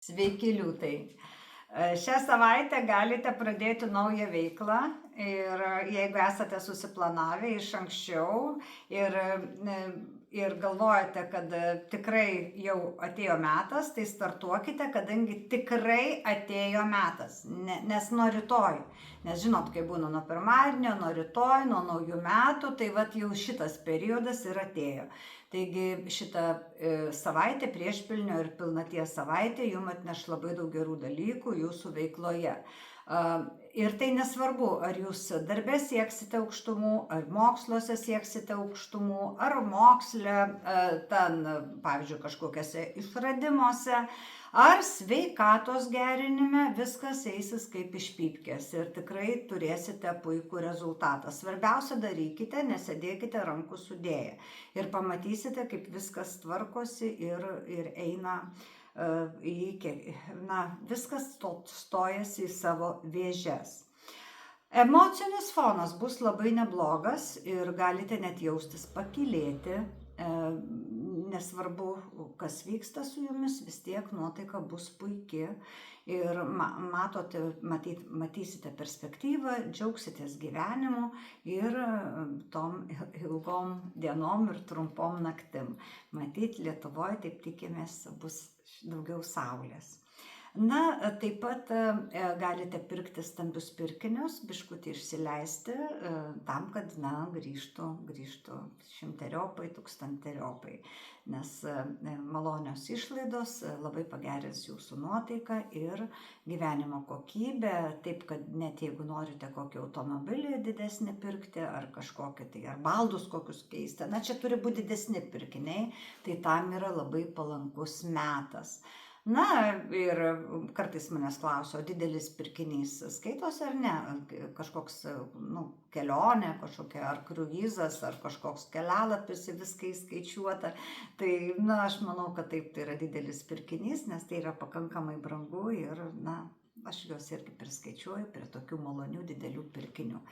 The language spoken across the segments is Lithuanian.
Sveiki, liūtai. Šią savaitę galite pradėti naują veiklą ir jeigu esate susiplanavę iš anksčiau ir galvojate, kad tikrai jau atėjo metas, tai startuokite, kadangi tikrai atėjo metas, nes nuo rytoj. Nes žinot, kai būna nuo pirmadienio, nuo rytoj, nuo naujų metų, tai vat jau šitas periodas ir atėjo. Taigi šitą savaitę, priešpilnio ir pilnaties savaitę, jums atneš labai daug gerų dalykų jūsų veikloje. Ir tai nesvarbu, ar jūs darbe sieksite aukštumų, ar moksluose sieksite aukštumų, ar moksle, ten, pavyzdžiui, kažkokiuose išradimuose, ar sveikatos gerinime, viskas eisis kaip iš pypkės ir tikrai turėsite puikų rezultatą. Svarbiausia, darykite, nesėdėkite rankų sudėję ir pamatysite, kaip viskas tvarkosi ir eina viskas stojasi į savo vėžes. Emocinis fonas bus labai neblogas ir galite net jaustis pakylėti, nesvarbu, kas vyksta su jumis, vis tiek nuotaika bus puiki ir matysite perspektyvą, džiaugsitės gyvenimu ir tom ilgom dienom ir trumpom naktim. Matyt, Lietuvoje, taip tikimės, bus daugiau saulės. Taip pat galite pirkti stambius pirkinius, biškutį išsileisti tam, kad grįžtų šimteriopai, tūkstanteriopai, nes malonios išlaidos labai pagerins jūsų nuotaiką ir gyvenimo kokybę, taip kad net jeigu norite kokį automobilį didesnį pirkti ar kažkokį tai, ar baldus kokius keisti, čia turi būti didesni pirkiniai, tai tam yra labai palankus metas. Ir kartais manęs klausia, o didelis pirkinys skaitosi ar ne? Kažkoks kelionė, kažkokia ar kruizas, ar kažkoks kelialapis į viską įskaičiuota. Tai, aš manau, kad taip, tai yra didelis pirkinys, nes tai yra pakankamai brangu ir, aš juos irgi priskaičiuoju prie tokių malonių didelių pirkinių.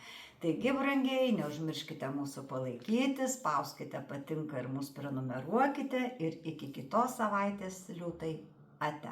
Taigi, brangieji, neužmirškite mūsų palaikyti, spauskite patinka ir mus prenumeruokite ir iki kitos savaitės, liūtai. Ate.